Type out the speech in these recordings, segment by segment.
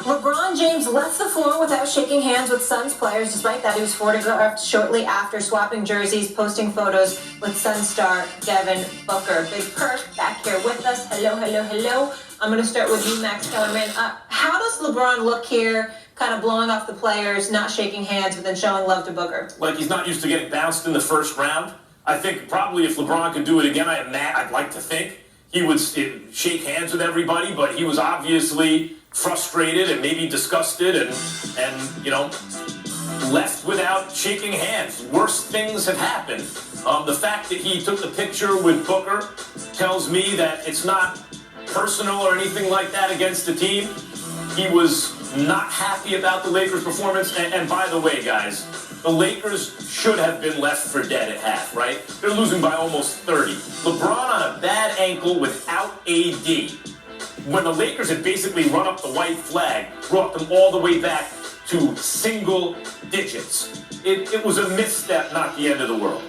LeBron James left the floor without shaking hands with Suns players. Despite that, he was photographed shortly after swapping jerseys, posting photos with Suns star Devin Booker. Big Perk back here with us. Hello, hello, hello. I'm going to start with you, Max Kellerman. How does LeBron look here, kind of blowing off the players, not shaking hands, but then showing love to Booker? Like he's not used to getting bounced in the first round. I think probably if LeBron could do it again, I'd like to think he would shake hands with everybody, but he was obviously frustrated and maybe disgusted and left without shaking hands. Worse things have happened. The fact that he took the picture with Booker tells me that it's not personal or anything like that against the team. He was not happy about the Lakers' performance. And by the way, guys, the Lakers should have been left for dead at half, right? They're losing by almost 30. LeBron on a bad ankle without AD. When the Lakers had basically run up the white flag, brought them all the way back to single digits. It was a misstep, not the end of the world.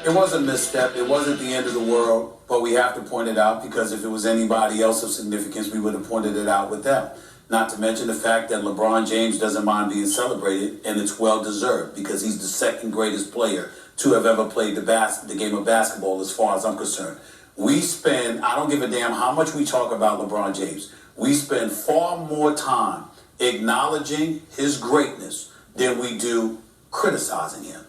It was a misstep. It wasn't the end of the world, but we have to point it out because if it was anybody else of significance, we would have pointed it out with them. Not to mention the fact that LeBron James doesn't mind being celebrated, and it's well-deserved because he's the second greatest player to have ever played the game of basketball as far as I'm concerned. We spend, I don't give a damn how much we talk about LeBron James, we spend far more time acknowledging his greatness than we do criticizing him.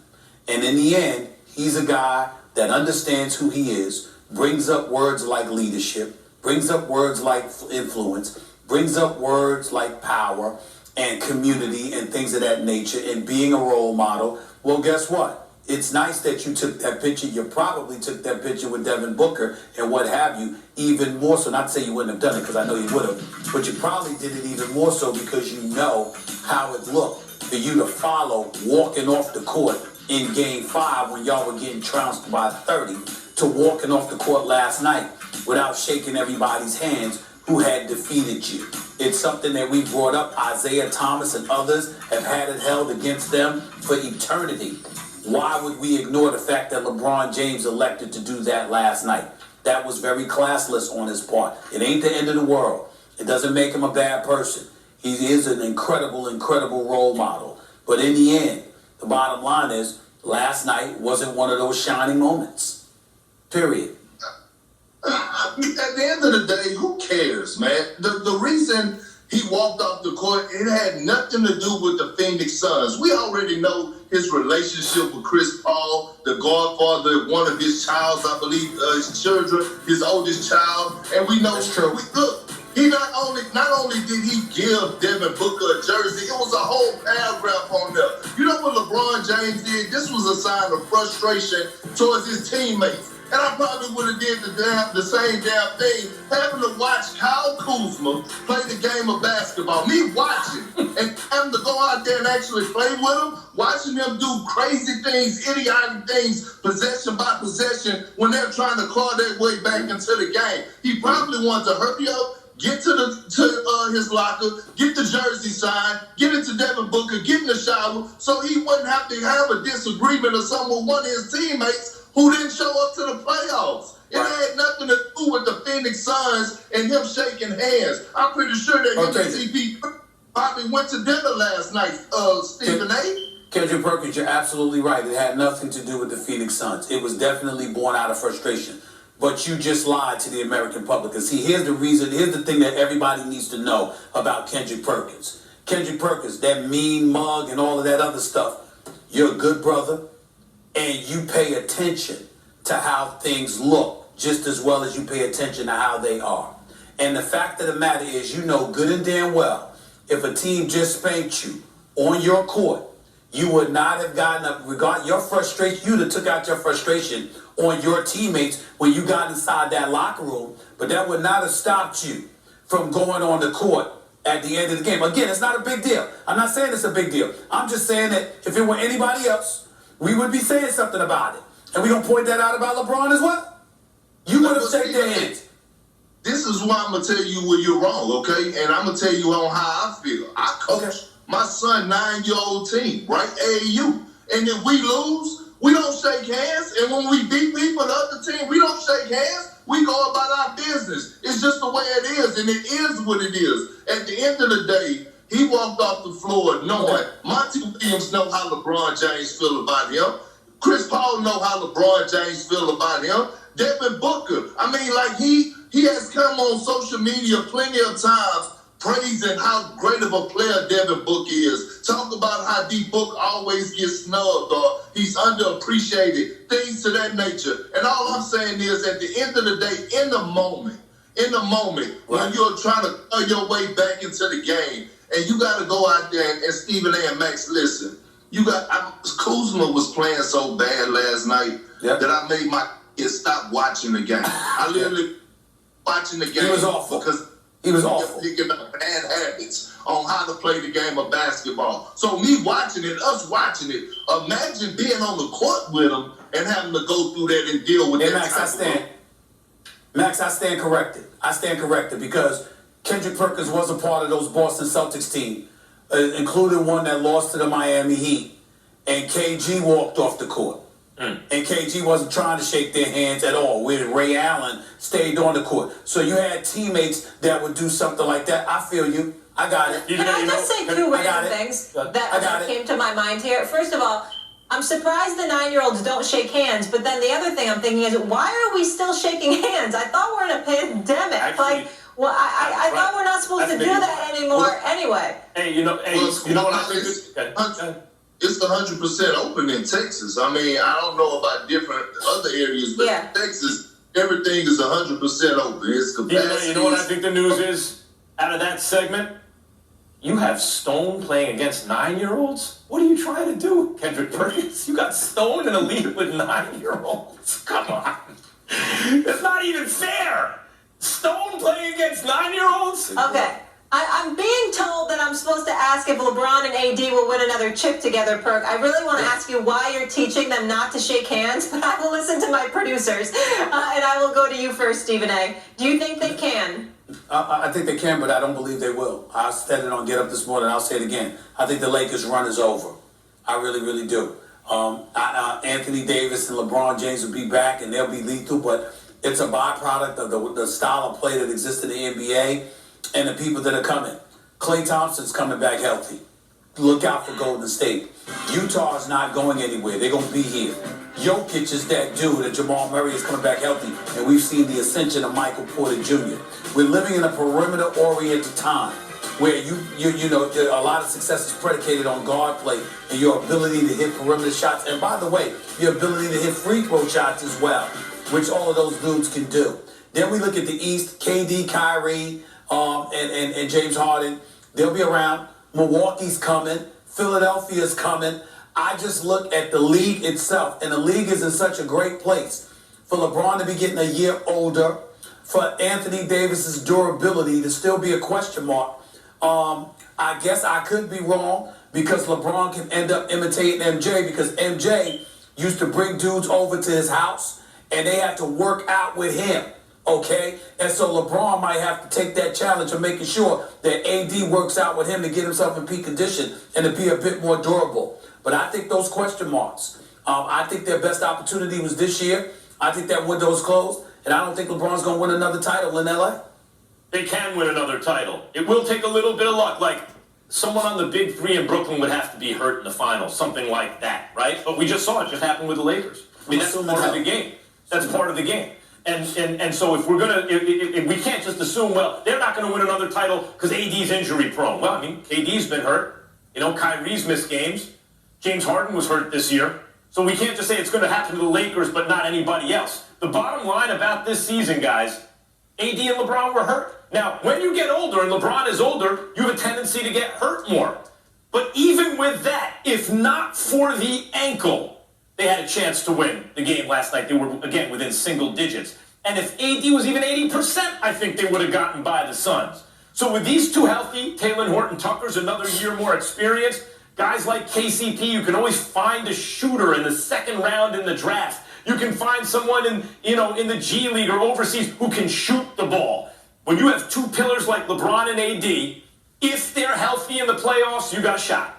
And in the end, he's a guy that understands who he is, brings up words like leadership, brings up words like influence, brings up words like power and community and things of that nature and being a role model. Well, guess what? It's nice that you took that picture. You probably took that picture with Devin Booker and what have you, even more so. Not to say you wouldn't have done it because I know you would have, but you probably did it even more so because you know how it looked for you to follow walking off the court in Game 5 when y'all were getting trounced by 30 to walking off the court last night without shaking everybody's hands who had defeated you. It's something that we brought up. Isaiah Thomas and others have had it held against them for eternity. Why would we ignore the fact that LeBron James elected to do that last night? That was very classless on his part. It ain't the end of the world. It doesn't make him a bad person. He is an incredible, incredible role model. But in the end, the bottom line is, last night wasn't one of those shining moments. Period. At the end of the day, who cares, man? The reason he walked off the court, it had nothing to do with the Phoenix Suns. We already know his relationship with Chris Paul, the godfather of one of his childs, I believe, his children, his oldest child. And we know, that's true. Look, he not only did he give Devin Booker a jersey, it was a whole paragraph on there. You know what LeBron James did? This was a sign of frustration towards his teammates. And I probably would have did the same damn thing, having to watch Kyle Kuzma play the game of basketball. Me watching and having to go out there and actually play with him, watching them do crazy things, idiotic things, possession by possession, when they're trying to claw their way back into the game. He probably wanted to hurry up, get to his locker, get the jersey signed, get it to Devin Booker, get in the shower, so he wouldn't have to have a disagreement or something with one of his teammates who didn't show up to the playoffs. It had nothing to do with the Phoenix Suns and him shaking hands. I'm pretty sure that him and CP probably went to dinner last night, Stephen A. Kendrick Perkins, you're absolutely right. It had nothing to do with the Phoenix Suns. It was definitely born out of frustration. But you just lied to the American public. And see, here's the thing that everybody needs to know about Kendrick Perkins. Kendrick Perkins, that mean mug and all of that other stuff. You're a good brother, and you pay attention to how things look just as well as you pay attention to how they are. And the fact of the matter is, you know good and damn well, if a team just spanked you on your court, you would not have gotten up, your frustration, you'd have took out your frustration on your teammates when you got inside that locker room, but that would not have stopped you from going on the court at the end of the game. Again, it's not a big deal. I'm not saying it's a big deal. I'm just saying that if it were anybody else, we would be saying something about it. And we're going to point that out about LeBron as well. You would have shaken their hands. This is why I'm going to tell you where you're wrong, okay? And I'm going to tell you on how I feel. I coach my son 9-year-old team, right? AAU. And if we lose, We don't shake hands. And when we beat people on the other team, we don't shake hands. We go about our business. It's just the way it is, and it is what it is. At the end of the day, he walked off the floor knowing Monty Williams know how LeBron James feel about him. Chris Paul know how LeBron James feel about him. Devin Booker. I mean, like he has come on social media plenty of times praising how great of a player Devin Booker is. Talk about how D Book always gets snubbed or he's underappreciated, things to that nature. And all I'm saying is, at the end of the day, in the moment, when you're trying to throw your way back into the game, and you got to go out there and Stephen A. and Max, listen, Kuzma was playing so bad last night that I made my kids stop watching the game. I literally watching the game. He was awful. Because he was awful. Picking up bad habits on how to play the game of basketball. So me watching it, us watching it, imagine being on the court with him and having to go through that and deal with that. Max, I stand corrected. I stand corrected because Kendrick Perkins was a part of those Boston Celtics team, including one that lost to the Miami Heat. And KG walked off the court. And KG wasn't trying to shake their hands at all, where Ray Allen stayed on the court. So you had teammates that would do something like that. I feel you. I got it. Can I just say two random things that came to my mind here? First of all, I'm surprised the 9-year-olds don't shake hands, but then the other thing I'm thinking is, why are we still shaking hands? I thought we're in a pandemic. Actually, I thought we're not supposed to do that anymore anyway. Hey, you know what I think? It's 100% open in Texas. I mean, I don't know about different other areas, but in Texas, everything is 100% open. It's capacity. You know what I think the news is out of that segment? You have Stone playing against 9-year-olds? What are you trying to do, Kendrick Perkins? You got Stone in a league with 9-year-olds? Come on. It's not even fair. Stone playing against 9-year-olds? Okay. I'm being told that I'm supposed to ask if LeBron and AD will win another chip together, Perk. I really want to ask you why you're teaching them not to shake hands, but I will listen to my producers. And I will go to you first, Stephen A. Do you think they can? I think they can, but I don't believe they will. I said it on Get Up this morning. I'll say it again. I think the Lakers' run is over. I really, really do. Anthony Davis and LeBron James will be back, and they'll be lethal, but it's a byproduct of the style of play that exists in the NBA and the people that are coming. Klay Thompson's coming back healthy. Look out for Golden State. Utah is not going anywhere. They're going to be here. Jokic is that dude, and Jamal Murray is coming back healthy, and we've seen the ascension of Michael Porter Jr. We're living in a perimeter-oriented time where you know a lot of success is predicated on guard play and your ability to hit perimeter shots, and by the way, your ability to hit free throw shots as well, which all of those dudes can do. Then we look at the East, KD, Kyrie, and James Harden. They'll be around. Milwaukee's coming. Philadelphia's coming. I just look at the league itself, and the league is in such a great place for LeBron to be getting a year older, for Anthony Davis's durability to still be a question mark. I guess I could be wrong because LeBron can end up imitating MJ because MJ used to bring dudes over to his house and they had to work out with him. Okay, and so LeBron might have to take that challenge of making sure that AD works out with him to get himself in peak condition and to be a bit more durable. But I think those question marks, I think their best opportunity was this year. I think that window's closed, and I don't think LeBron's going to win another title in LA. They can win another title. It will take a little bit of luck, like someone on the big three in Brooklyn would have to be hurt in the finals, something like that, right? But we just saw it just happen with the Lakers. I mean, that's part of the game. That's part of the game. And so if we're going to, if we can't just assume, well, they're not going to win another title because AD's injury prone. Well, I mean, KD's been hurt. You know, Kyrie's missed games. James Harden was hurt this year. So we can't just say it's going to happen to the Lakers, but not anybody else. The bottom line about this season, guys, AD and LeBron were hurt. Now, when you get older and LeBron is older, you have a tendency to get hurt more. But even with that, if not for the ankle, they had a chance to win the game last night. They were, again, within single digits. And if AD was even 80%, I think they would have gotten by the Suns. So with these two healthy, Talen Horton-Tucker's another year more experience. Guys like KCP, you can always find a shooter in the second round in the draft. You can find someone in the G League or overseas who can shoot the ball. When you have two pillars like LeBron and AD, if they're healthy in the playoffs, you got a shot.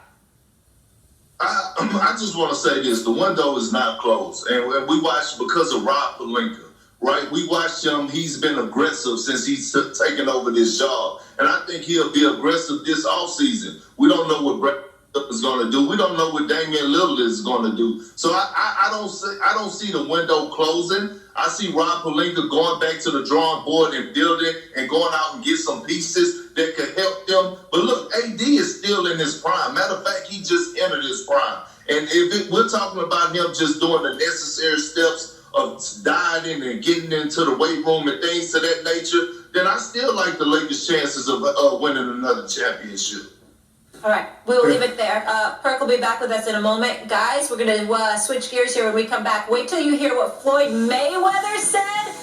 I just want to say this: the window is not closed, and we watched because of Rob Pelinka, right? We watched him; he's been aggressive since he's taken over this job, and I think he'll be aggressive this offseason. We don't know what Brett is going to do. We don't know what Damian Lillard is going to do. So I don't see the window closing. I see Rob Pelinka going back to the drawing board and building and going out and get some pieces that could help them. But look, AD is still in his prime. Matter of fact, he just entered his prime. And we're talking about him just doing the necessary steps of dieting and getting into the weight room and things of that nature, then I still like the Lakers' chances of winning another championship. All right, we'll leave it there. Perk will be back with us in a moment. Guys, we're going to switch gears here when we come back. Wait till you hear what Floyd Mayweather said